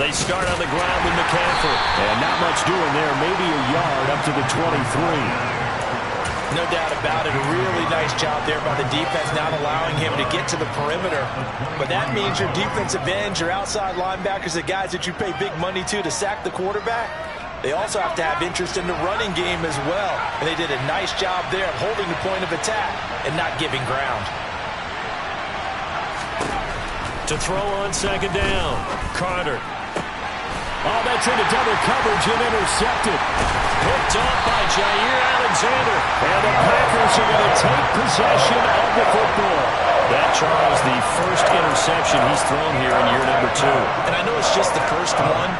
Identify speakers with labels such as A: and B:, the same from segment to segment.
A: They start on the ground with McCaffrey. And not much doing there. Maybe a yard up to the 23.
B: No doubt about it. A really nice job there by the defense, not allowing him to get to the perimeter. But that means your defensive ends, your outside linebackers, the guys that you pay big money to sack the quarterback, they also have to have interest in the running game as well. And they did a nice job there of holding the point of attack and not giving ground.
A: To throw on second down, Carter. Oh, that's into double coverage and intercepted. Picked off by Jair Alexander. And the Packers are going to take possession of the football. That, Charles, the first interception he's thrown here in year number 2.
B: And I know it's just the first one,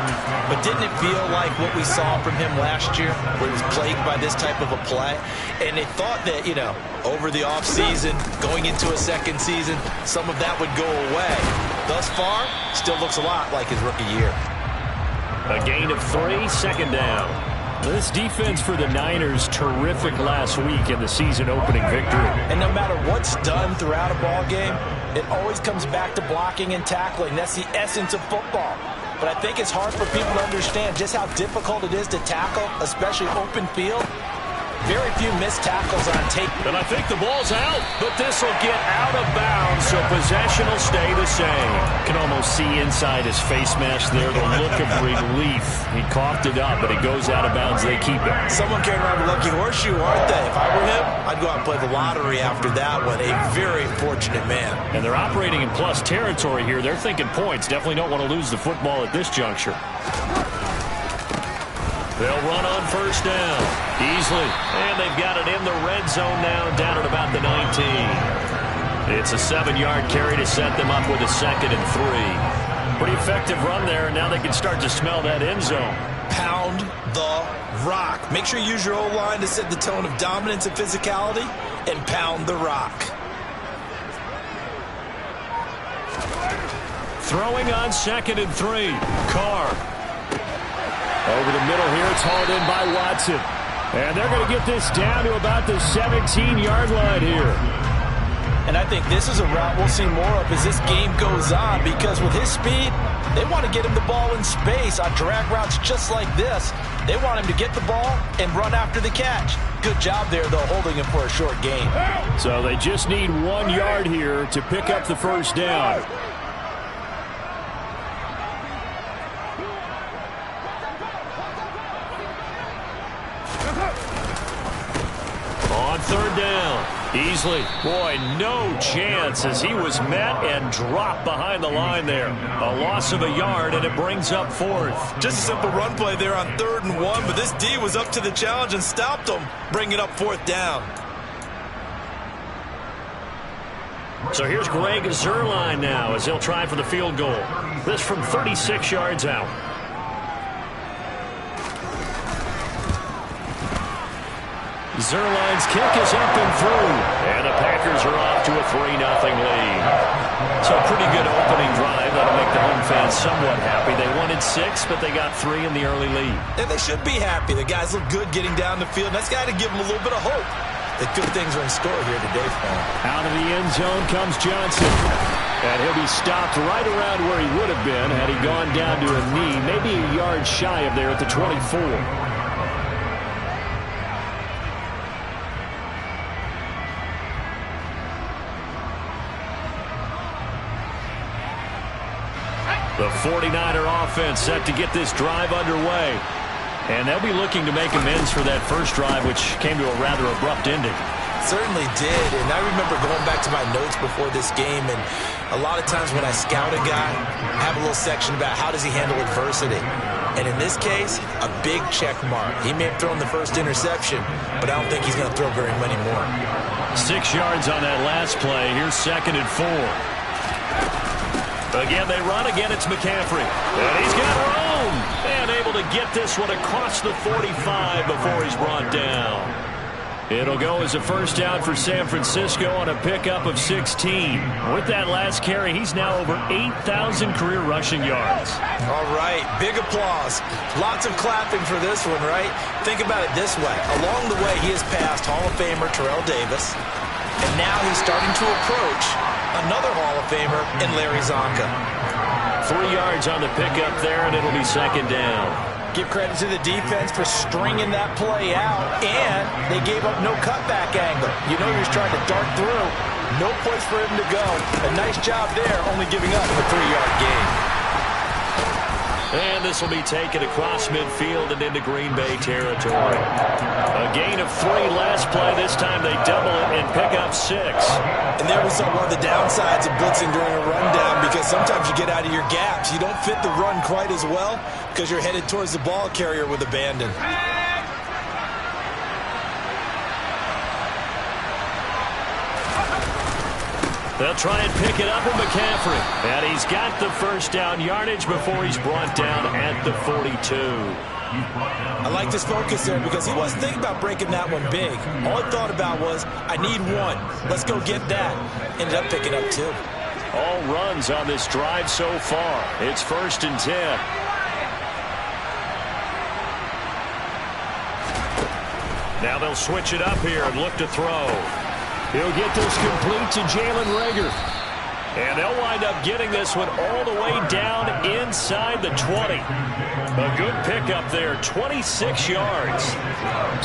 B: but didn't it feel like what we saw from him last year, where he was plagued by this type of a play? And they thought that, over the offseason, going into a second season, some of that would go away. Thus far, still looks a lot like his rookie year.
A: A gain of 3, second down. This defense for the Niners, terrific last week in the season-opening victory.
B: And no matter what's done throughout a ball game, it always comes back to blocking and tackling. That's the essence of football. But I think it's hard for people to understand just how difficult it is to tackle, especially open field. Very few missed tackles on tape.
A: And I think the ball's out, but this will get out of bounds, so possession will stay the same. Can almost see inside his face mask there, the look of relief. He coughed it up, but it goes out of bounds. They keep it.
B: Someone carrying around a lucky horseshoe, aren't they? If I were him, I'd go out and play the lottery after that one. A very fortunate man.
A: And they're operating in plus territory here. They're thinking points. Definitely don't want to lose the football at this juncture. They'll run on first down easily, and they've got it in the red zone now, down at about the 19. It's a 7-yard carry to set them up with a 2nd and 3. Pretty effective run there, and now they can start to smell that end zone.
B: Pound the rock. Make sure you use your O-line to set the tone of dominance and physicality, and pound the rock.
A: Throwing on 2nd and 3, Carr. Over the middle here, it's hauled in by Watson. And they're going to get this down to about the 17-yard line here.
B: And I think this is a route we'll see more of as this game goes on, because with his speed, they want to get him the ball in space on drag routes just like this. They want him to get the ball and run after the catch. Good job there, though, holding him for a short gain.
A: So they just need 1 yard here to pick up the first down. On third down, Easley. Boy, no chance as he was met and dropped behind the line there. A loss of a yard, and it brings up 4th.
B: Just a simple run play there on 3rd and 1, but this D was up to the challenge and stopped him, bringing up 4th down.
A: So here's Greg Zuerlein now as he'll try for the field goal. This from 36 yards out. Zuerlein's kick is up and through. And the Packers are off to a 3-0 lead. So a pretty good opening drive. That'll make the home fans somewhat happy. They wanted 6, but they got 3 in the early lead.
B: And they should be happy. The guys look good getting down the field. That's got to give them a little bit of hope that good things are in store here today for them.
A: Out of the end zone comes Johnson. And he'll be stopped right around where he would have been had he gone down to a knee, maybe a yard shy of there at the 24. The 49er offense set to get this drive underway. And they'll be looking to make amends for that first drive, which came to a rather abrupt ending.
B: Certainly did. And I remember going back to my notes before this game, and a lot of times when I scout a guy, I have a little section about how does he handle adversity. And in this case, a big check mark. He may have thrown the first interception, but I don't think he's going to throw very many more.
A: 6 yards on that last play. Here's 2nd and 4. Again, they run. Again, it's McCaffrey. And he's got room. And able to get this one across the 45 before he's brought down. It'll go as a first down for San Francisco on a pickup of 16. With that last carry, he's now over 8,000 career rushing yards.
B: All right, big applause. Lots of clapping for this one, right? Think about it this way. Along the way, he has passed Hall of Famer Terrell Davis. And now he's starting to approach another Hall of Famer in Larry Zonka.
A: 3 yards on the pickup there, and it'll be second down.
B: Give credit to the defense for stringing that play out, and they gave up no cutback angle. You know he was trying to dart through. No place for him to go. A nice job there, only giving up a 3-yard gain.
A: And this will be taken across midfield and into Green Bay territory. A gain of 3 last play. This time they double it and pick up 6.
B: And there we saw one of the downsides of blitzing during a rundown, because sometimes you get out of your gaps. You don't fit the run quite as well because you're headed towards the ball carrier with abandon.
A: They'll try and pick it up with McCaffrey. And he's got the first down yardage before he's brought down at the 42.
B: I like this focus there because he wasn't thinking about breaking that one big. All he thought about was, I need 1. Let's go get that. Ended up picking up 2.
A: All runs on this drive so far. It's 1st and 10. Now they'll switch it up here and look to throw. He'll get this complete to Jalen Reagor. And they'll wind up getting this one all the way down inside the 20. A good pickup there, 26 yards.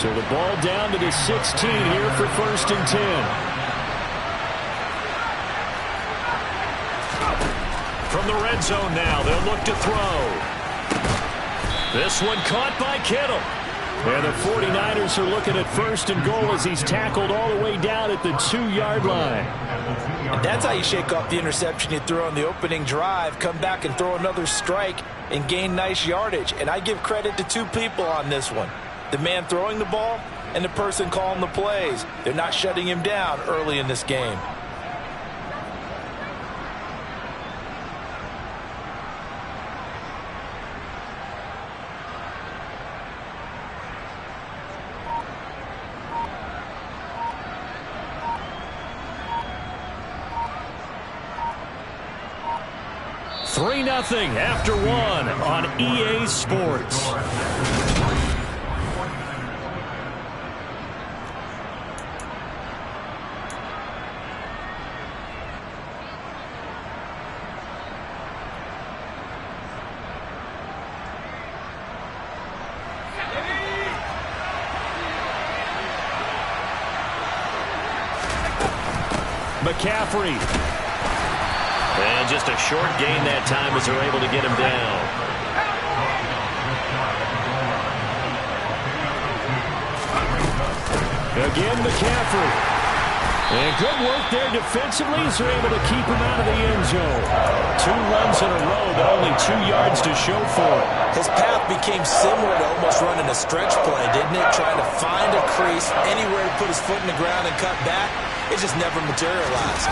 A: So the ball down to the 16 here for 1st and 10. From the red zone now, they'll look to throw. This one caught by Kittle. And the 49ers are looking at 1st and goal as he's tackled all the way down at the 2-yard line.
B: And that's how you shake off the interception you threw on the opening drive, come back and throw another strike and gain nice yardage. And I give credit to 2 people on this one. The man throwing the ball and the person calling the plays. They're not shutting him down early in this game.
A: Nothing after 1 on EA Sports. McCaffrey. And just a short gain that time as they're able to get him down. Again, McCaffrey. And good work there defensively as they're able to keep him out of the end zone. 2 runs in a row, but only 2 yards to show for it.
B: His path became similar to almost running a stretch play, didn't it? Trying to find a crease, anywhere to put his foot in the ground and cut back. It just never materialized.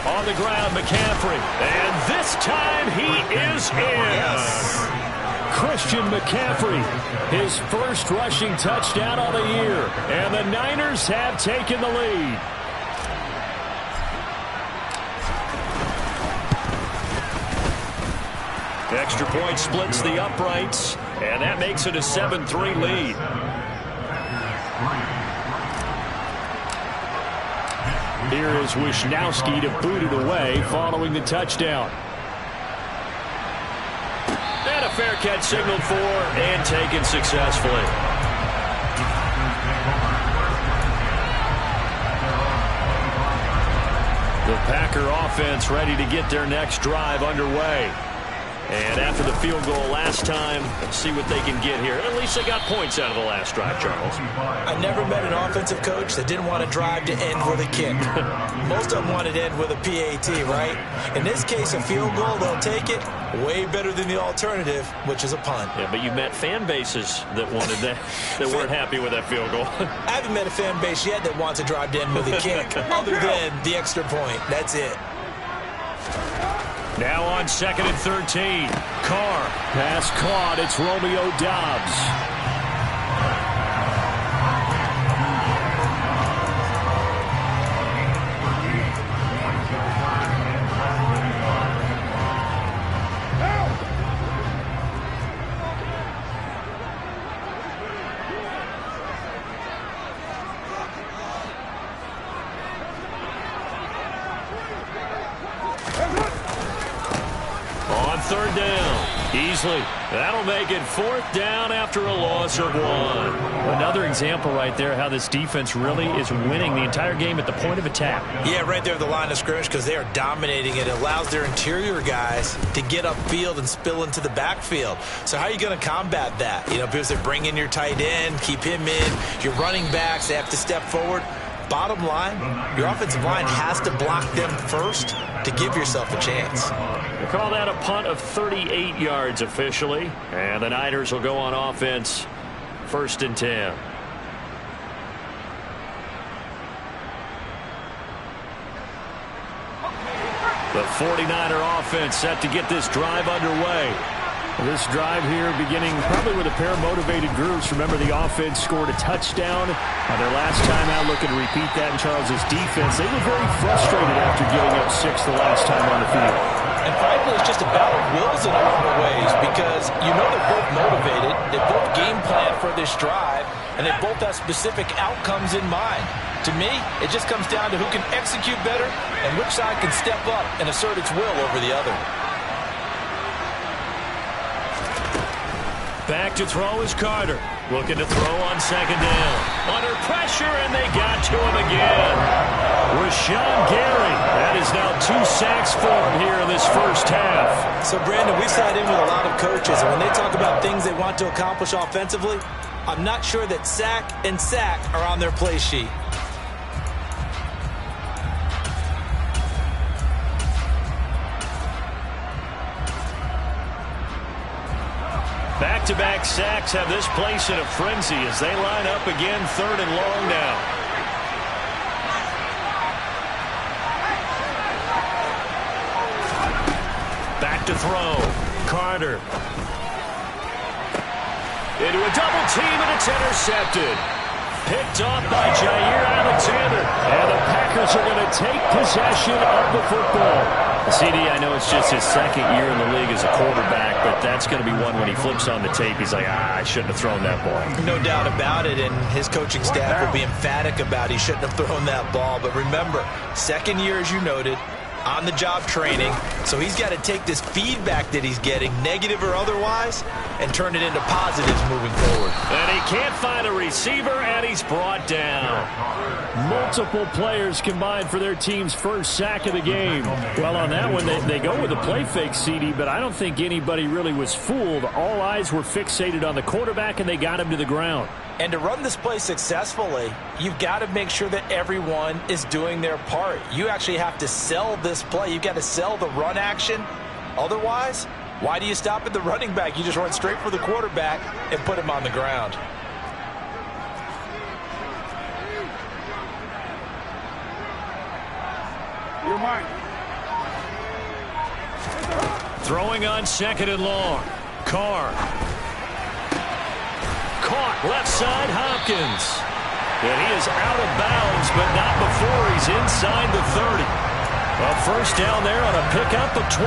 A: On the ground, McCaffrey. And this time he is in.
B: Yes.
A: Christian McCaffrey, his first rushing touchdown of the year. And the Niners have taken the lead. Extra point splits the uprights. And that makes it a 7-3 lead. Here is Wisnowski to boot it away following the touchdown. And a fair catch signaled for and taken successfully. The Packer offense ready to get their next drive underway. And after the field goal last time, let's see what they can get here. At least they got points out of the last drive, Charles.
B: I never met an offensive coach that didn't want a drive to end with a kick. Most of them wanted to end with a PAT, right? In this case, a field goal, they'll take it. Way better than the alternative, which is a punt.
A: Yeah, but you met fan bases that wanted that, that weren't happy with that field goal.
B: I haven't met a fan base yet that wants a drive to end with a kick, other than the extra point. That's it.
A: Now on 2nd and 13. Carr. Pass caught. It's Romeo Doubs. Beasley. That'll make it 4th down after a loss of 1.
C: Another example right there how this defense really is winning the entire game at the point of attack.
B: Yeah, right there at the line of scrimmage because they are dominating it. It allows their interior guys to get upfield and spill into the backfield. So how are you going to combat that? You know, because they bring in your tight end, keep him in. Your running backs, they have to step forward. Bottom line, your offensive line has to block them first to give yourself a chance.
A: They call that a punt of 38 yards officially. And the Niners will go on offense, 1st and 10. The 49er offense set to get this drive underway.
C: This drive here beginning probably with a pair of motivated groups. Remember, the offense scored a touchdown on their last time out, looking to repeat that in Charles's defense. They were very frustrated after giving up 6 the last time on the field.
B: And frankly, it's just a battle of wills in a lot of ways because you know they're both motivated. They both game plan for this drive, and they both have specific outcomes in mind. To me, it just comes down to who can execute better and which side can step up and assert its will over the other.
A: Back to throw is Carter. Looking to throw on 2nd down. Under pressure, and they got to him again. Rashawn Gary. That is now 2 sacks for him here in this first half.
B: So, Brandon, we've sat in with a lot of coaches, and when they talk about things they want to accomplish offensively, I'm not sure that sack and sack are on their play sheet.
A: Back-to-back sacks have this place in a frenzy as they line up again 3rd and long now. Back to throw. Carter. Into a double team, and it's intercepted. Picked off by Jair Alexander. And the Packers are going to take possession of the football.
C: CD, I know it's just his 2nd year in the league as a quarterback, but that's going to be one when he flips on the tape, he's like, I shouldn't have thrown that ball.
B: No doubt about it, and his coaching staff will be emphatic about he shouldn't have thrown that ball. But remember, 2nd year, as you noted, on-the-job training, so he's got to take this feedback that he's getting, negative or otherwise, and turn it into positives moving forward.
A: And he can't find a receiver, and he's brought down.
C: Multiple players combined for their team's first sack of the game. Well, on that one, they go with a play fake, CD, but I don't think anybody really was fooled. All eyes were fixated on the quarterback, and they got him to the ground.
B: And to run this play successfully, you've got to make sure that everyone is doing their part. You actually have to sell this play. You've got to sell the run action. Otherwise, why do you stop at the running back? You just run straight for the quarterback and put him on the ground.
D: You're mine.
A: Throwing on 2nd and long. Carr. Caught left side, Hopkins. And he is out of bounds, but not before he's inside the 30. A 1st down there on a pickup of 25.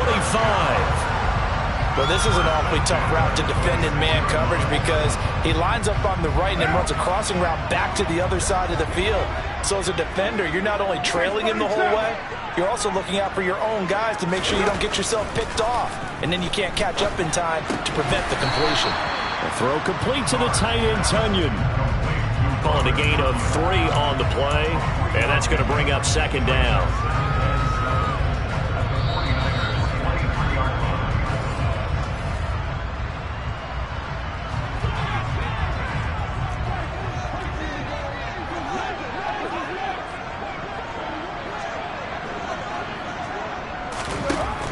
B: Well, this is an awfully tough route to defend in man coverage because he lines up on the right and then runs a crossing route back to the other side of the field. So as a defender, you're not only trailing him the whole way, you're also looking out for your own guys to make sure you don't get yourself picked off. And then you can't catch up in time to prevent the completion.
A: A throw complete to the tight end, Tunyon. Calling a gain of 3 on the play, and that's going to bring up 2nd down.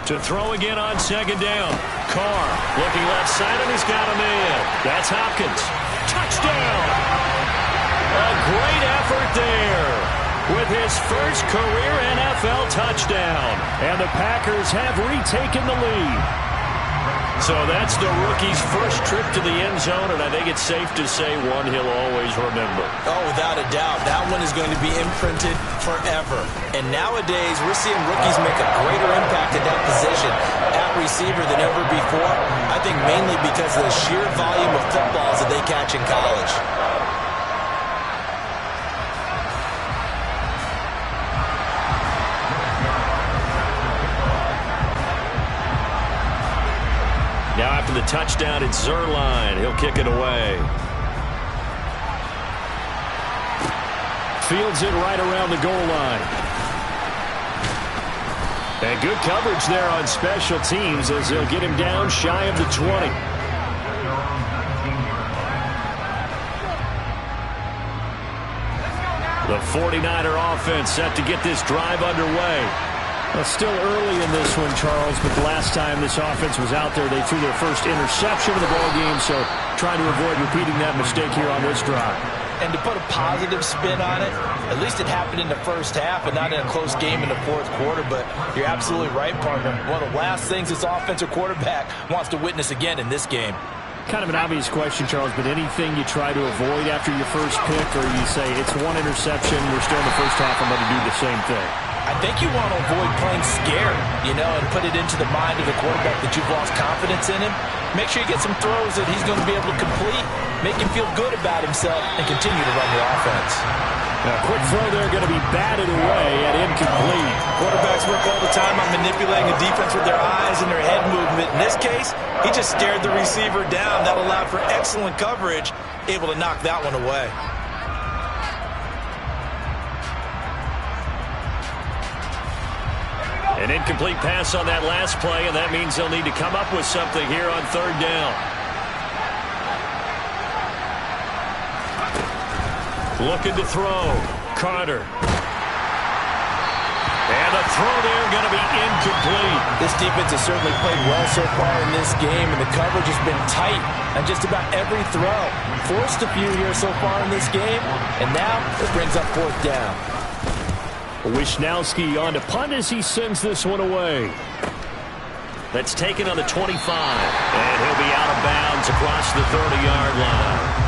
A: To throw again on 2nd down. Carr looking left side, and he's got him in. That's Hopkins. Touchdown! A great effort there with his first career NFL touchdown. And the Packers have retaken the lead. So that's the rookie's first trip to the end zone, and I think it's safe to say one he'll always remember.
B: Oh, without a doubt. That one is going to be imprinted forever. And nowadays, we're seeing rookies make a greater impact at that position at receiver than ever before. I think mainly because of the sheer volume of footballs that they catch in college.
A: Now after the touchdown. It's Zuerlein. He'll kick it away. Fields it right around the goal line. And good coverage there on special teams as they'll get him down shy of the 20. The 49er offense set to get this drive underway. Well, still early in this one, Charles, but the last time this offense was out there, they threw their first interception of the ballgame, so trying to avoid repeating that mistake here on this drive.
B: And to put a positive spin on it, at least it happened in the first half and not in a close game in the fourth quarter, but you're absolutely right, partner. One of the last things this offensive quarterback wants to witness again in this game.
C: Kind of an obvious question, Charles, but anything you try to avoid after your first pick, or you say it's one interception, we're still in the first half, I'm going to do the same thing?
B: I think you want to avoid playing scared, and put it into the mind of the quarterback that you've lost confidence in him. Make sure you get some throws that he's going to be able to complete, make him feel good about himself, and continue to run your offense.
C: Now, quick throw there going to be batted away at incomplete.
B: Quarterbacks work all the time on manipulating the defense with their eyes and their head movement. In this case, he just stared the receiver down. That allowed for excellent coverage, able to knock that one away.
A: An incomplete pass on that last play, and that means they'll need to come up with something here on third down. Looking to throw. Carter. And the throw there going to be incomplete.
B: This defense has certainly played well so far in this game, and the coverage has been tight on just about every throw. Forced a few here so far in this game, and now it brings up fourth down.
C: Wishnowski on to punt as he sends this one away.
A: That's taken on the 25, and he'll be out of bounds across the 30-yard line.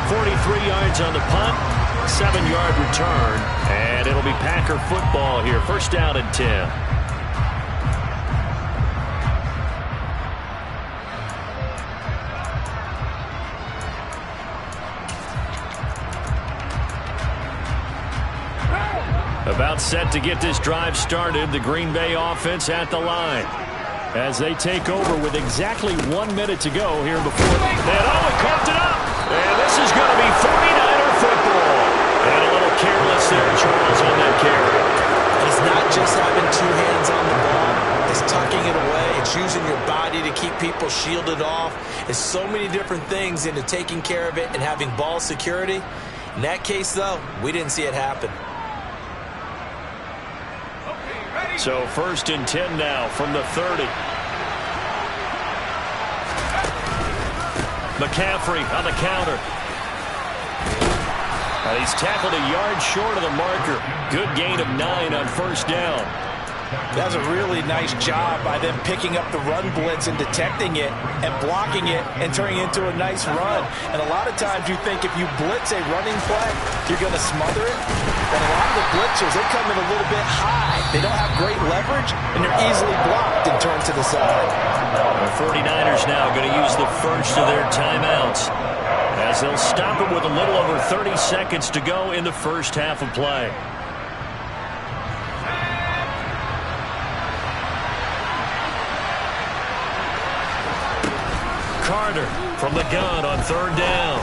A: 43 yards on the punt, 7-yard return, and it'll be Packer football here. First down and 10. About set to get this drive started, the Green Bay offense at the line. As they take over with exactly 1 minute to go here before. And he coughed it up! And this is going to be 49er football. And a little careless there, Charles, on that carry.
B: It's not just having two hands on the ball. It's tucking it away. It's using your body to keep people shielded off. It's so many different things into taking care of it and having ball security. In that case, though, we didn't see it happen.
A: So first and 10 now from the 30. McCaffrey on the counter. And he's tackled a yard short of the marker. Good gain of 9 on first down.
B: That's a really nice job by them picking up the run blitz and detecting it and blocking it and turning it into a nice run. And a lot of times you think if you blitz a running play, you're going to smother it. But a lot of the blitzers, they come in a little bit high. They don't have great leverage, and they're easily blocked and turned to the side.
A: The 49ers now going to use the first of their timeouts as they'll stop it with a little over 30 seconds to go in the first half of play. Carter from the gun on third down.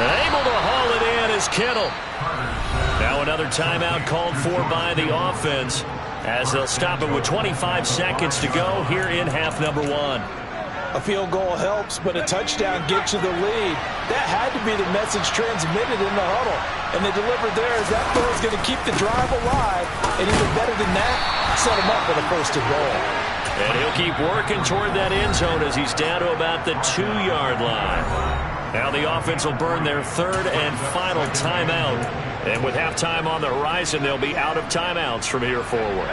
A: And able to haul it in is Kittle. Now another timeout called for by the offense as they'll stop it with 25 seconds to go here in half number 1.
B: A field goal helps, but a touchdown gets you the lead. That had to be the message transmitted in the huddle. And they delivered there as that throw is going to keep the drive alive. And even better than that, set him up for the first and goal.
A: And he'll keep working toward that end zone as he's down to about the 2-yard line. Now the offense will burn their third and final timeout. And with halftime on the horizon, they'll be out of timeouts from here forward.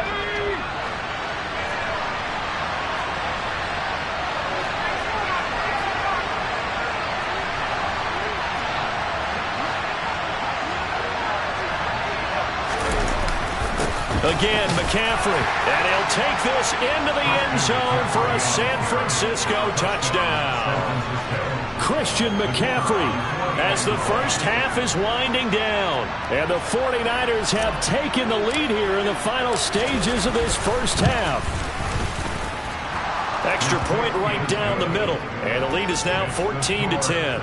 A: Again, McCaffrey, and he'll take this into the end zone for a San Francisco touchdown. Christian McCaffrey as the first half is winding down. And the 49ers have taken the lead here in the final stages of this first half. That extra point right down the middle. And the lead is now 14-10.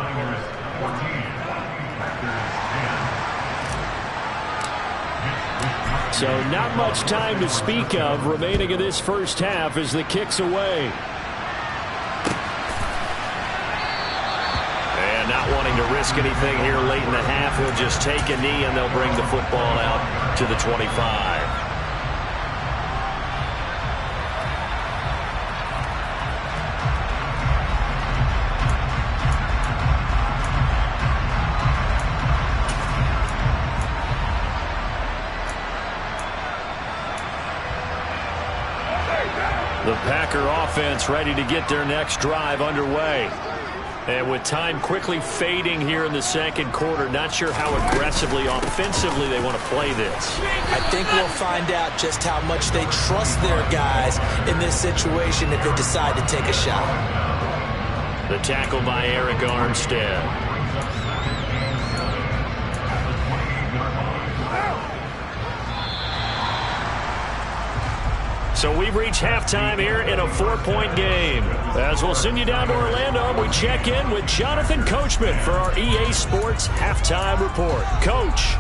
C: So not much time to speak of remaining in this first half as the kick's away.
A: And not wanting to risk anything here late in the half, he'll just take a knee and they'll bring the football out to the 25. The Packer offense ready to get their next drive underway. And with time quickly fading here in the second quarter, not sure how aggressively, offensively they want to play this.
B: I think we'll find out just how much they trust their guys in this situation if they decide to take a shot.
A: The tackle by Arik Armstead. So we've reached halftime here in a 4-point game. As we'll send you down to Orlando, we check in with Jonathan Coachman for our EA Sports Halftime Report. Coach.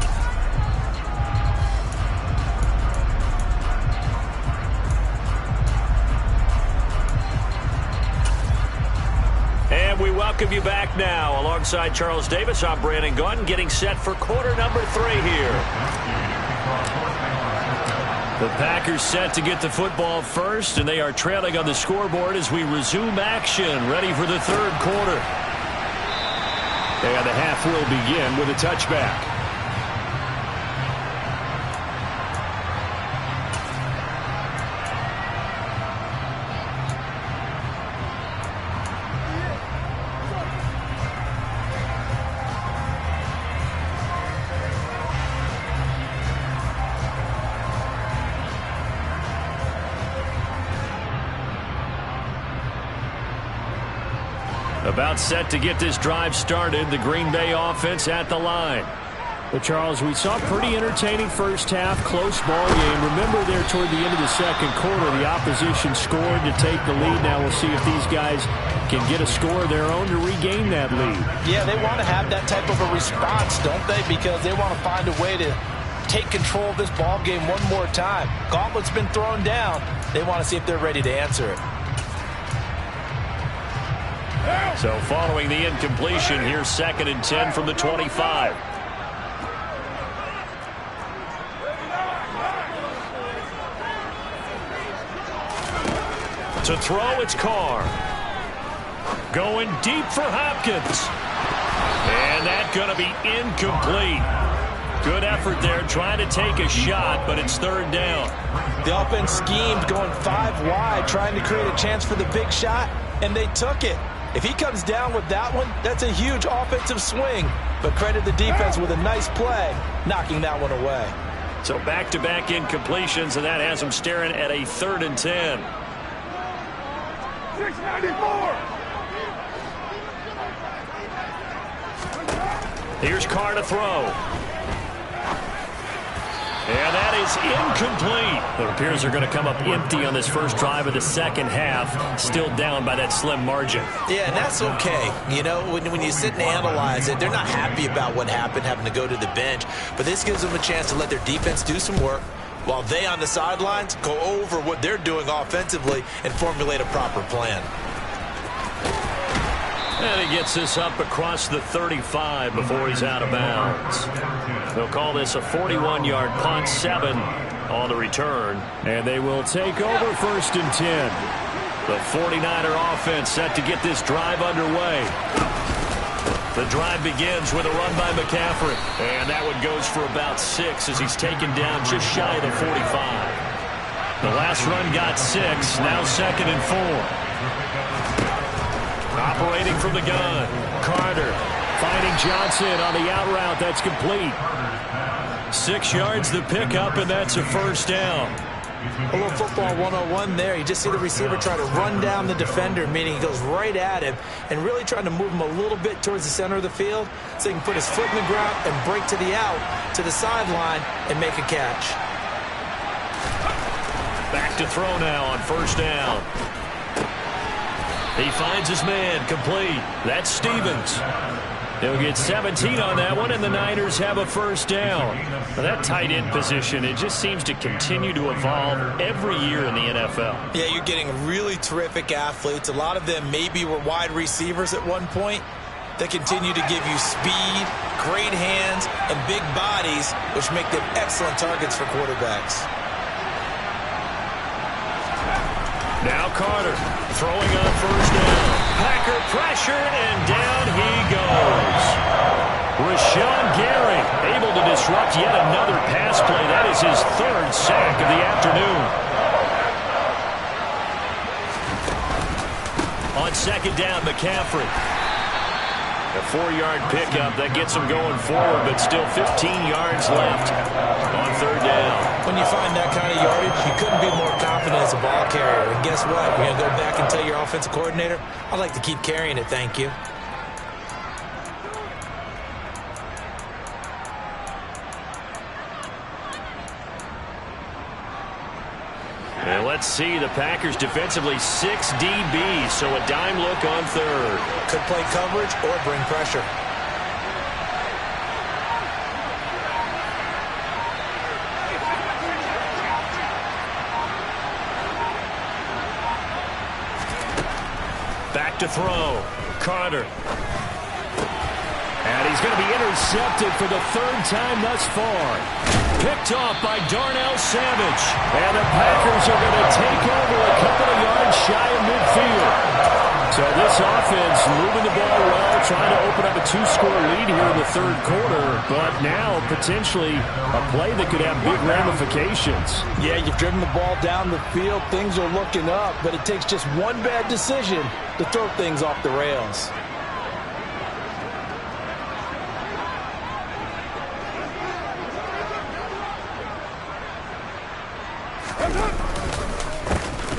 A: And we welcome you back now. Alongside Charles Davis, I'm Brandon Gaudin, getting set for quarter number 3 here. The Packers set to get the football first, and they are trailing on the scoreboard as we resume action, ready for the third quarter. And the half will begin with a touchback. About set to get this drive started. The Green Bay offense at the line.
C: But, Charles, we saw a pretty entertaining first half, close ball game. Remember there toward the end of the second quarter, the opposition scored to take the lead. Now we'll see if these guys can get a score of their own to regain that lead.
B: Yeah, they want to have that type of a response, don't they? Because they want to find a way to take control of this ball game one more time. Gauntlet's been thrown down. They want to see if they're ready to answer it.
A: So following the incompletion, here's 2nd and 10 from the 25. To throw, it's Carr. Going deep for Hopkins. And that's going to be incomplete. Good effort there, trying to take a shot, but it's 3rd down.
B: The offense schemed, going 5 wide, trying to create a chance for the big shot, and they took it. If he comes down with that one, that's a huge offensive swing. But credit the defense with a nice play, knocking that one away.
A: So back-to-back incompletions, and that has them staring at a 3rd and 10. 694. Here's Carr to throw. And that is incomplete. It appears they're going to come up empty on this first drive of the second half, still down by that slim margin.
B: Yeah, and that's okay. You know, when you sit and analyze it, they're not happy about what happened, having to go to the bench. But this gives them a chance to let their defense do some work while they on the sidelines go over what they're doing offensively and formulate a proper plan.
A: And he gets this up across the 35 before he's out of bounds. They'll call this a 41-yard punt, 7 on the return.
C: And they will take over 1st and 10.
A: The 49er offense set to get this drive underway. The drive begins with a run by McCaffrey. And that one goes for about 6 as he's taken down just shy of the 45. The last run got 6, now 2nd and 4. Operating from the gun, Carter finding Johnson on the out route. That's complete. 6 yards the pickup, and that's a 1st down.
B: A little football 101 there. You just see the receiver try to run down the defender, meaning he goes right at him, and really trying to move him a little bit towards the center of the field so he can put his foot in the ground and break to the out, to the sideline, and make a catch.
A: Back to throw now on 1st down. He finds his man, complete. That's Stevens. He'll get 17 on that one, and the Niners have a first down.
C: Well, that tight end position, it just seems to continue to evolve every year in the NFL.
B: Yeah, you're getting really terrific athletes. A lot of them maybe were wide receivers at one point. They continue to give you speed, great hands, and big bodies, which make them excellent targets for quarterbacks.
A: Now Carter throwing on first down. Packer pressured, and down he goes. Rashawn Gary able to disrupt yet another pass play. That is his third sack of the afternoon. On second down, McCaffrey. A 4-yard pickup that gets him going forward, but still 15 yards left on third down.
B: When you find that kind of yardage, you couldn't be more confident as a ball carrier. And guess what? You're going to go back and tell your offensive coordinator, I'd like to keep carrying it, thank you.
A: And let's see, the Packers defensively 6 DBs, so a dime look on third.
B: Could play coverage or bring pressure.
A: Back to throw. Carter. And he's going to be intercepted for the third time thus far. Picked off by Darnell Savage. And the Packers are going to take over a couple of yards shy of midfield. So this offense moving the ball well, trying to open up a 2-score lead here in the third quarter. But now potentially a play that could have big ramifications.
D: Yeah, you've driven the ball down the field. Things are looking up, but it takes just one bad decision to throw things off the rails.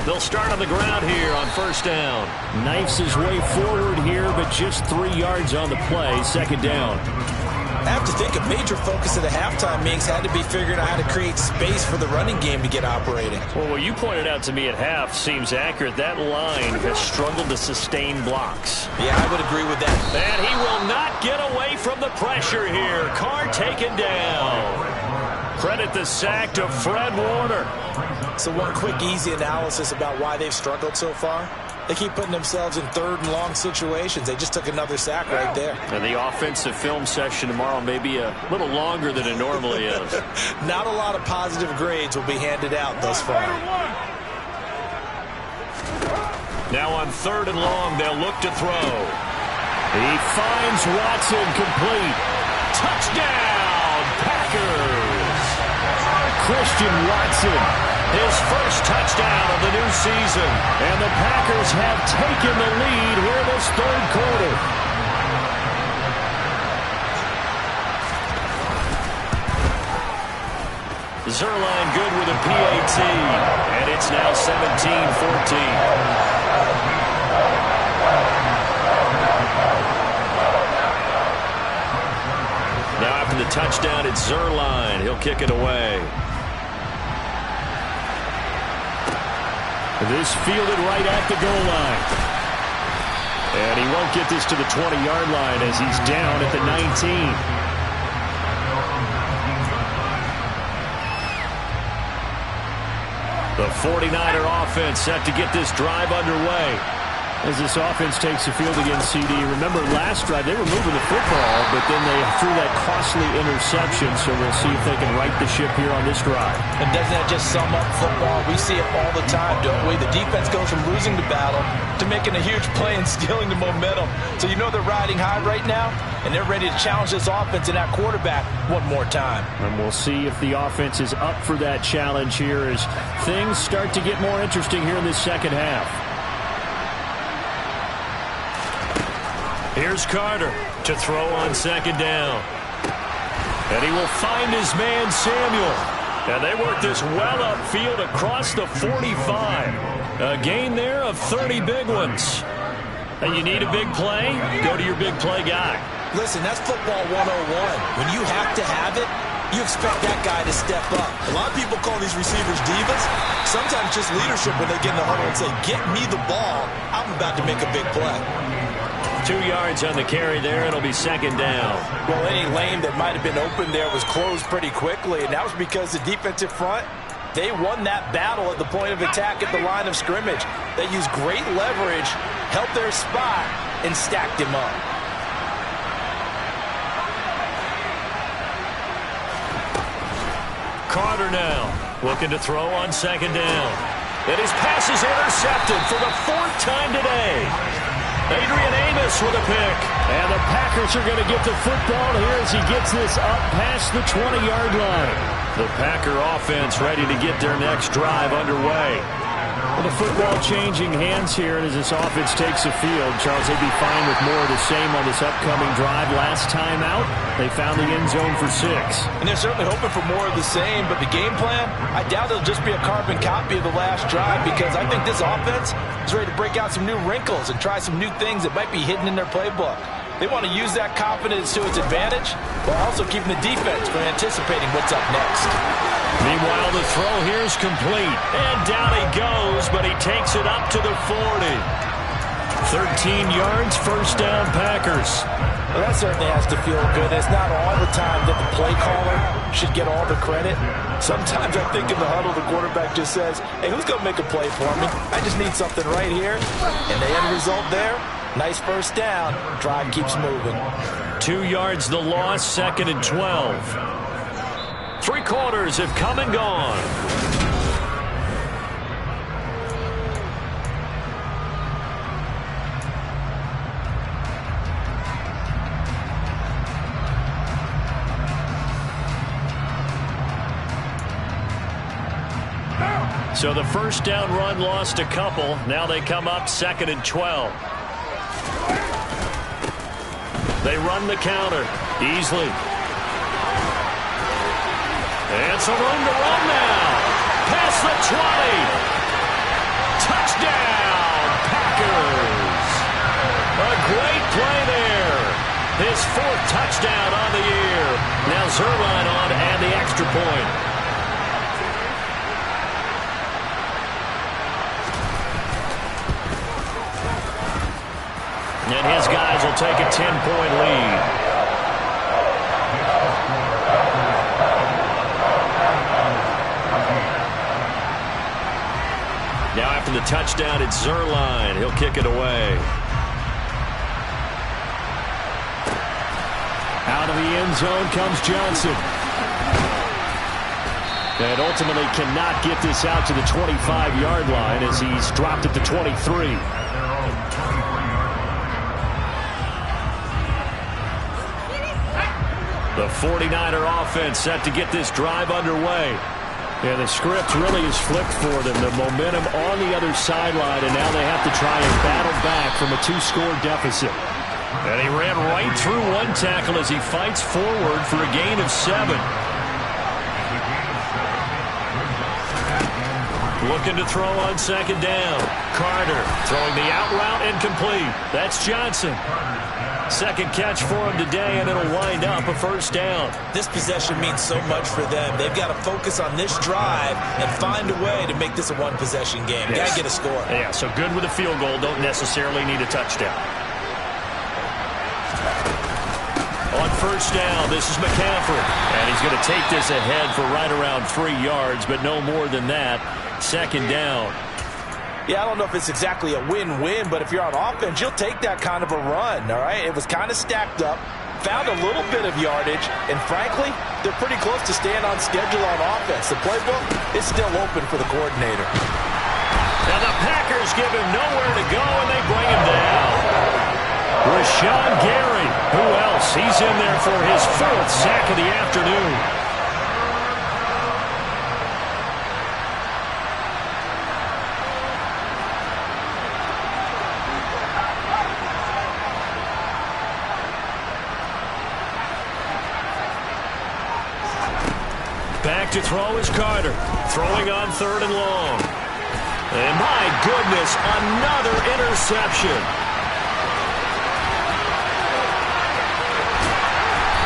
A: They'll start on the ground here on first down. Knifes his way forward here, but just 3 yards on the play. Second down.
B: I have to think a major focus of the halftime meetings had to be figuring out how to create space for the running game to get operating.
C: Well, what you pointed out to me at half seems accurate. That line has struggled to sustain blocks.
B: Yeah, I would agree with that.
A: And he will not get away from the pressure here. Carr taken down. Credit the sack to Fred Warner.
B: So one quick, easy analysis about why they've struggled so far. They keep putting themselves in third and long situations. They just took another sack right there.
C: And the offensive film session tomorrow may be a little longer than it normally is.
B: Not a lot of positive grades will be handed out thus far.
A: Now on third and long, they'll look to throw. He finds Watson complete. Touchdown, Packers! Christian Watson, his first touchdown of the new season. And the Packers have taken the lead here this third quarter. Zuerlein good with a PAT. And it's now 17-14. Now after the touchdown, it's Zuerlein. He'll kick it away. This fielded right at the goal line. And he won't get this to the 20-yard line as he's down at the 19. The 49er offense set to get this drive underway.
C: As this offense takes the field against CD, remember last drive they were moving the football, but then they threw that costly interception, so we'll see if they can right the ship here on this drive.
D: And doesn't that just sum up football? We see it all the time, don't we? The defense goes from losing the battle to making a huge play and stealing the momentum. So you know they're riding high right now, and they're ready to challenge this offense and that quarterback one more time.
C: And we'll see if the offense is up for that challenge here as things start to get more interesting here in this second half.
A: Here's Carter to throw on second down. And he will find his man Samuel. And they work this well upfield across the 45. A gain there of 30 big ones. And you need a big play? Go to your big play guy.
B: Listen, that's football 101. When you have to have it, You expect that guy to step up. A lot of people call these receivers divas. Sometimes just leadership when they get in the huddle and say, get me the ball. I'm about to make a big play.
A: 2 yards on the carry there. It'll be second down.
B: Well, any lane that might have been open there was closed pretty quickly, and that was because the defensive front, they won that battle at the point of attack at the line of scrimmage. They used great leverage, held their spot, and stacked him up.
A: Carter now looking to throw on second down. And his pass is intercepted for the 4th time today. Adrian Amos with a pick. And the Packers are going to get the football here as he gets this up past the 20-yard line. The Packer offense ready to get their next drive underway. Well, the football changing hands here, and as this offense takes the field, Charles, they'd be fine with more of the same on this upcoming drive. Last time out, they found the end zone for 6.
B: And they're certainly hoping for more of the same, but the game plan, I doubt it'll just be a carbon copy of the last drive, because I think this offense is ready to break out some new wrinkles and try some new things that might be hidden in their playbook. They want to use that confidence to its advantage, while also keeping the defense from anticipating what's up next.
A: Meanwhile, the throw here is complete. And down he goes, but he takes it up to the 40. 13 yards, first down, Packers.
B: Well, that certainly has to feel good. It's not all the time that the play caller should get all the credit. Sometimes I think in the huddle, the quarterback just says, hey, who's going to make a play for me? I just need something right here. And the end result there, nice first down. Drive keeps moving.
A: 2 yards the loss, second and 12. 3 quarters have come and gone. So the first down run lost a couple. Now they come up second and 12. They run the counter. Easley. And some room to run now. Past the 20. Touchdown, Packers. A great play there. His 4th touchdown on the year. Now Zuerlein on to add the extra point. And his guys will take a 10-point lead. Now after the touchdown, it's Zuerlein. He'll kick it away.
C: Out of the end zone comes Johnson. And ultimately cannot get this out to the 25-yard line as he's dropped at the 23.
A: The 49er offense set to get this drive underway.
C: Yeah, the script really is flipped for them. The momentum on the other sideline, and now they have to try and battle back from a 2-score deficit.
A: And he ran right through one tackle as he fights forward for a gain of 7. Looking to throw on second down. Carter throwing the out route incomplete. That's Johnson. Second catch for him today, and it'll wind up a first down.
B: This possession means so much for them. They've got to focus on this drive and find a way to make this a one-possession game. Got to get a score.
A: Yeah, so good with a field goal. Don't necessarily need a touchdown. On first down, this is McCaffrey. And he's going to take this ahead for right around 3 yards, but no more than that. Second down.
B: Yeah, I don't know if it's exactly a win-win, but if you're on offense, you'll take that kind of a run, all right? It was kind of stacked up, found a little bit of yardage, and frankly, they're pretty close to staying on schedule on offense. The playbook is still open for the coordinator.
A: Now the Packers give him nowhere to go, and they bring him down. Rashawn Gary, who else? He's in there for his 4th sack of the afternoon. Back to throw is Carter. Throwing on 3rd and long. And my goodness, another interception.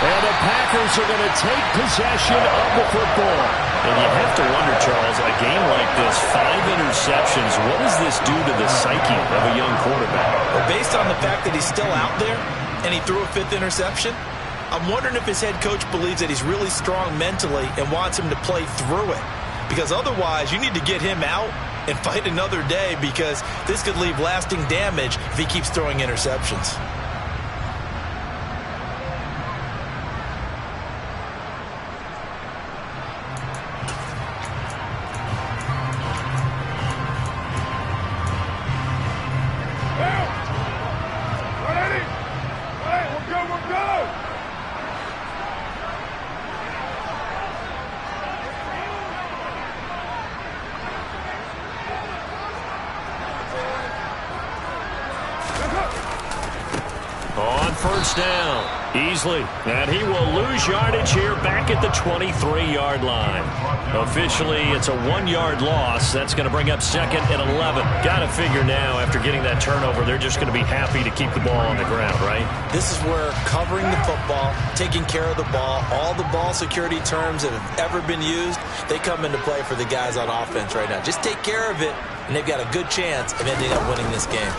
A: And the Packers are going to take possession of the football.
C: And you have to wonder, Charles, a game like this, 5 interceptions, what does this do to the psyche of a young quarterback?
D: Well, based on the fact that he's still out there and he threw a 5th interception, I'm wondering if his head coach believes that he's really strong mentally and wants him to play through it. Because otherwise, you need to get him out and fight another day, because this could leave lasting damage if he keeps throwing interceptions.
A: First down, Easley, and he will lose yardage here back at the 23-yard line. Officially, it's a 1-yard loss. That's going to bring up 2nd and 11. Got to figure now, after getting that turnover, they're just going to be happy to keep the ball on the ground, right?
D: This is where covering the football, taking care of the ball, all the ball security terms that have ever been used, they come into play for the guys on offense right now. Just take care of it, and they've got a good chance of ending up winning this game.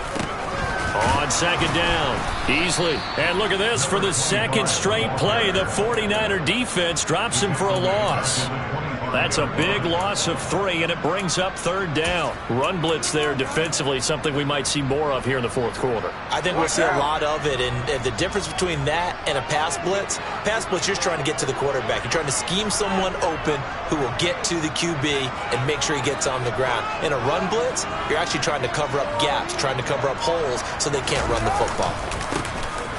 A: On 2nd down, Easley. And look at this, for the 2nd straight play, the 49er defense drops him for a loss. That's a big loss of 3, and it brings up 3rd down. Run blitz there defensively, something we might see more of here in the 4th quarter.
D: I think we'll see a lot of it, and the difference between that and a pass blitz, you're just trying to get to the quarterback. You're trying to scheme someone open who will get to the QB and make sure he gets on the ground. In a run blitz, you're actually trying to cover up gaps, trying to cover up holes so they can't run the football.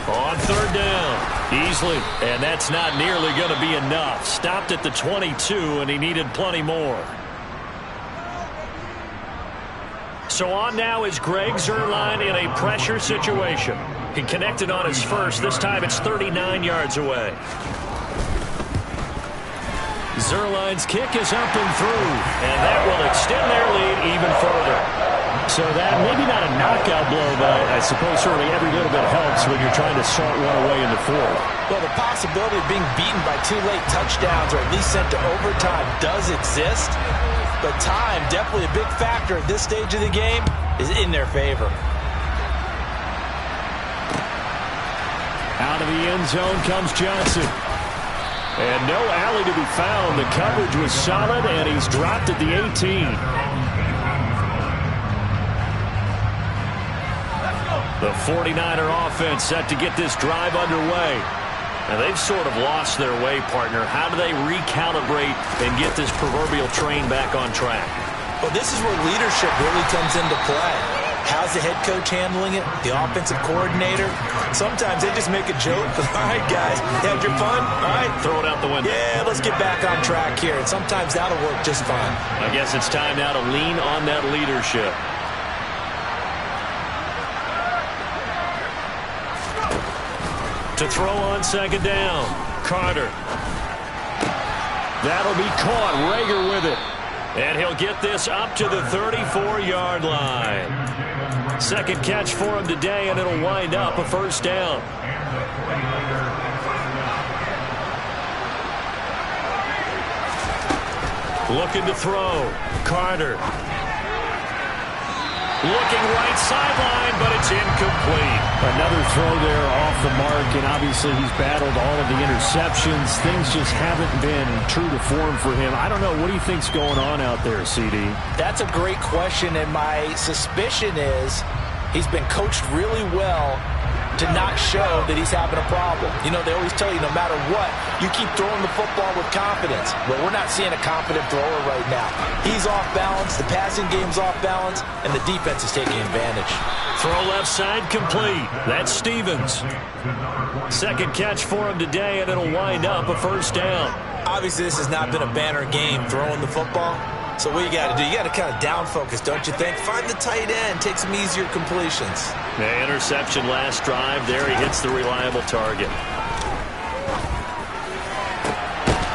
A: On 3rd down, Easley, and that's not nearly going to be enough. Stopped at the 22, and he needed plenty more. So on now is Greg Zuerlein in a pressure situation. He connected on his first. This time it's 39 yards away. Zuerlein's kick is up and through, and that will extend their lead even further. So that, maybe not a knockout blow, but I suppose certainly every little bit helps when you're trying to salt one away in the 4th.
D: Well, the possibility of being beaten by 2 late touchdowns or at least sent to overtime does exist, but time, definitely a big factor at this stage of the game, is in their favor.
A: Out of the end zone comes Johnson. And no alley to be found. The coverage was solid, and he's dropped at the 18. The 49er offense set to get this drive underway. And they've sort of lost their way, partner. How do they recalibrate and get this proverbial train back on track?
D: Well, this is where leadership really comes into play. How's the head coach handling it? The offensive coordinator? Sometimes they just make a joke. All right, guys, you had your fun? All right.
A: Throw it out the window.
D: Yeah, let's get back on track here. And sometimes that'll work just fine.
A: I guess it's time now to lean on that leadership. To throw on 2nd down, Carter. That'll be caught. Reagor with it. And he'll get this up to the 34-yard line. 2nd catch for him today, and it'll wind up a 1st down. Looking to throw. Carter. Looking right sideline, but it's incomplete.
C: Another throw there off the mark, and obviously he's battled all of the interceptions. Things just haven't been true to form for him. I don't know. What do you think's going on out there, CD?
D: That's a great question, and my suspicion is he's been coached really well to not show that he's having a problem. You know, they always tell you no matter what, you keep throwing the football with confidence. Well, we're not seeing a confident thrower right now. He's off balance, the passing game's off balance, and the defense is taking advantage.
A: Throw left side complete. That's Stevens. 2nd catch for him today, and it'll wind up a 1st down.
D: Obviously, this has not been a banner game throwing the football. So what you got to do, you got to kind of down focus, don't you think? Find the tight end, take some easier completions.
A: The interception last drive. There he hits the reliable target.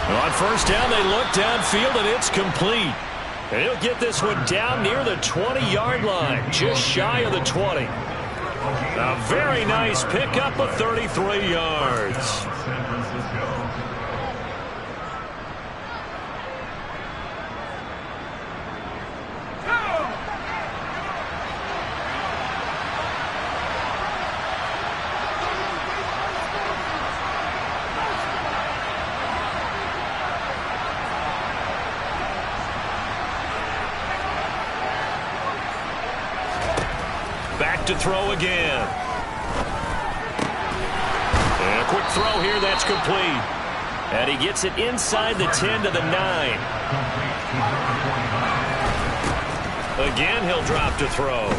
A: On 1st down, they look downfield, and it's complete. And he'll get this one down near the 20-yard line, just shy of the 20. A very nice pickup of 33 yards. to throw again. And a quick throw here, that's complete. And he gets it inside the 10 to the 9. Again, he'll drop to throw.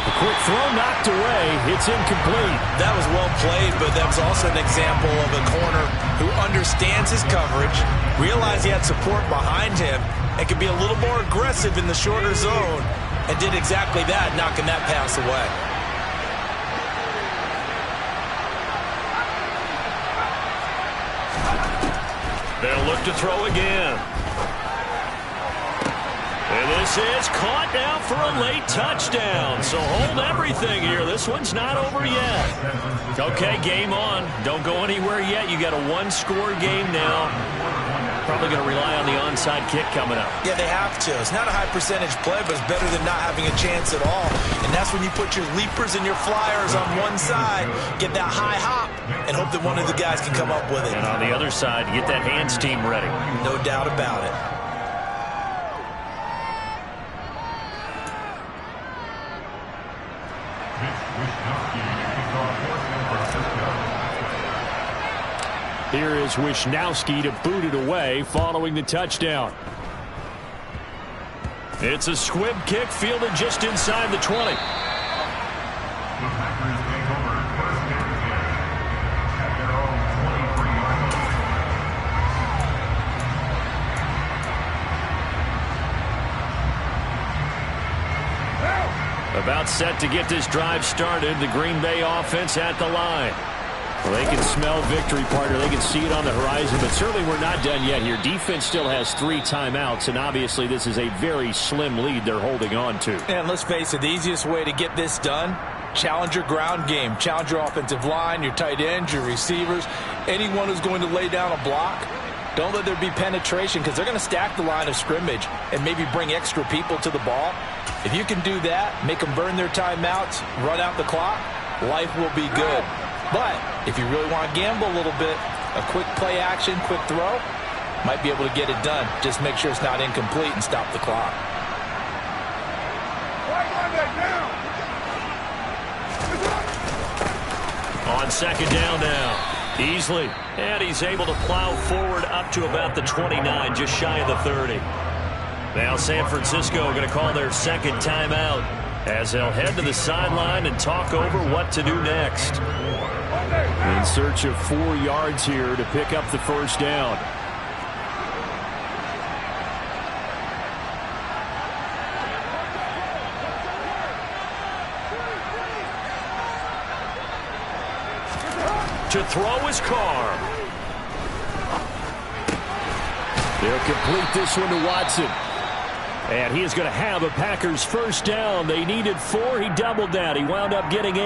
C: A quick throw knocked away. It's incomplete.
D: That was well played, but that was also an example of a corner who understands his coverage, realized he had support behind him, and could be a little more aggressive in the shorter zone, and did exactly that, knocking that pass away.
A: They'll look to throw again. And this is caught now for a late touchdown. So hold everything here. This one's not over yet. Okay, game on. Don't go anywhere yet. You got a one-score game now. Probably going to rely on the onside kick coming up.
D: Yeah, they have to. It's not a high percentage play, but it's better than not having a chance at all. And that's when you put your leapers and your flyers on one side, get that high hop, and hope that one of the guys can come up with it.
A: And on the other side, get that hands team ready.
D: No doubt about it.
C: Here is Wisnowski to boot it away following the touchdown.
A: It's a squib kick fielded just inside the 20. About set to get this drive started. The Green Bay offense at the line.
C: Well, they can smell victory, partner. They can see it on the horizon, but certainly we're not done yet here. Defense still has 3 timeouts, and obviously this is a very slim lead they're holding on to.
D: And let's face it, the easiest way to get this done, challenge your ground game. Challenge your offensive line, your tight ends, your receivers, anyone who's going to lay down a block. Don't let there be penetration because they're going to stack the line of scrimmage and maybe bring extra people to the ball. If you can do that, make them burn their timeouts, run out the clock, life will be good. But if you really want to gamble a little bit, a quick play action, quick throw, might be able to get it done. Just make sure it's not incomplete and stop the clock.
A: On second down now. Easily. And he's able to plow forward up to about the 29, just shy of the 30. Now San Francisco going to call their second timeout as they'll head to the sideline and talk over what to do next.
C: In search of 4 yards here to pick up the first down.
A: To throw is Carr.
C: They'll complete this one to Watson. And he is going to have a Packers first down. They needed 4. He doubled that. He wound up getting 8.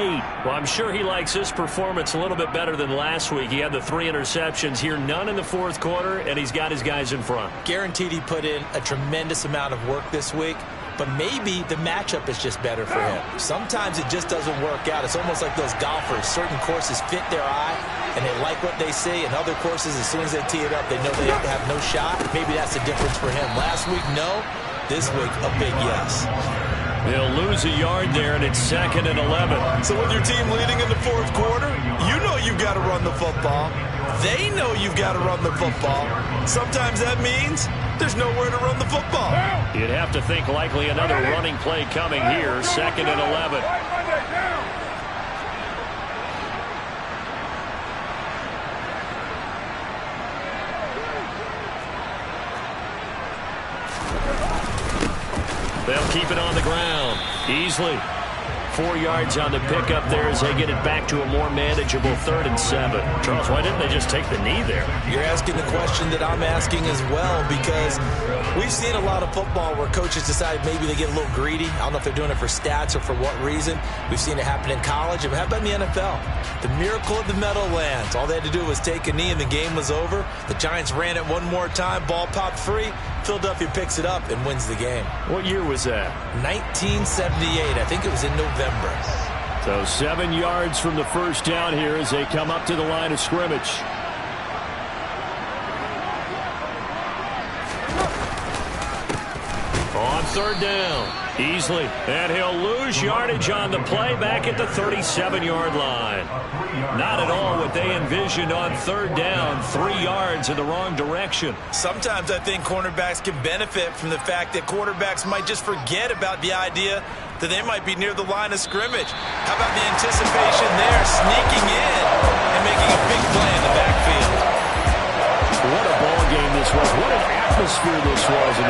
A: Well, I'm sure he likes his performance a little bit better than last week. He had the 3 interceptions here, none in the fourth quarter, and he's got his guys in front.
D: Guaranteed he put in a tremendous amount of work this week, but maybe the matchup is just better for him. Sometimes it just doesn't work out. It's almost like those golfers. Certain courses fit their eye, and they like what they see. And other courses, as soon as they tee it up, they know they have no shot. Maybe that's the difference for him. Last week, no. This week, a big yes.
A: They'll lose a yard there, and it's 2nd and 11.
D: So with your team leading in the fourth quarter, you know you've got to run the football. They know you've got to run the football. Sometimes that means there's nowhere to run the football.
A: You'd have to think likely another running play coming here, 2nd and 11. They'll keep it on the ground easily. 4 yards on the pickup there as they get it back to a more manageable 3rd and 7. Charles, why didn't they just take the knee there?
D: You're asking the question that I'm asking as well, because we've seen a lot of football where coaches decide maybe they get a little greedy. I don't know if they're doing it for stats or for what reason. We've seen it happen in college. And how about in the NFL? The miracle of the Meadowlands. All they had to do was take a knee and the game was over. The Giants ran it one more time. Ball popped free. Philadelphia picks it up and wins the game.
A: What year was that?
D: 1978. I think it was in November.
C: So 7 yards from the first down here as they come up to the line of scrimmage. On
A: third down. Easily. And he'll lose yardage on the play back at the 37-yard line. Not at all what they envisioned on third down. 3 yards in the wrong direction.
B: Sometimes I think cornerbacks can benefit from the fact that quarterbacks might just forget about the idea that they might be near the line of scrimmage. How about the anticipation there, sneaking in and making a big play in the backfield?
C: What a ball game this was. What an atmosphere this was in the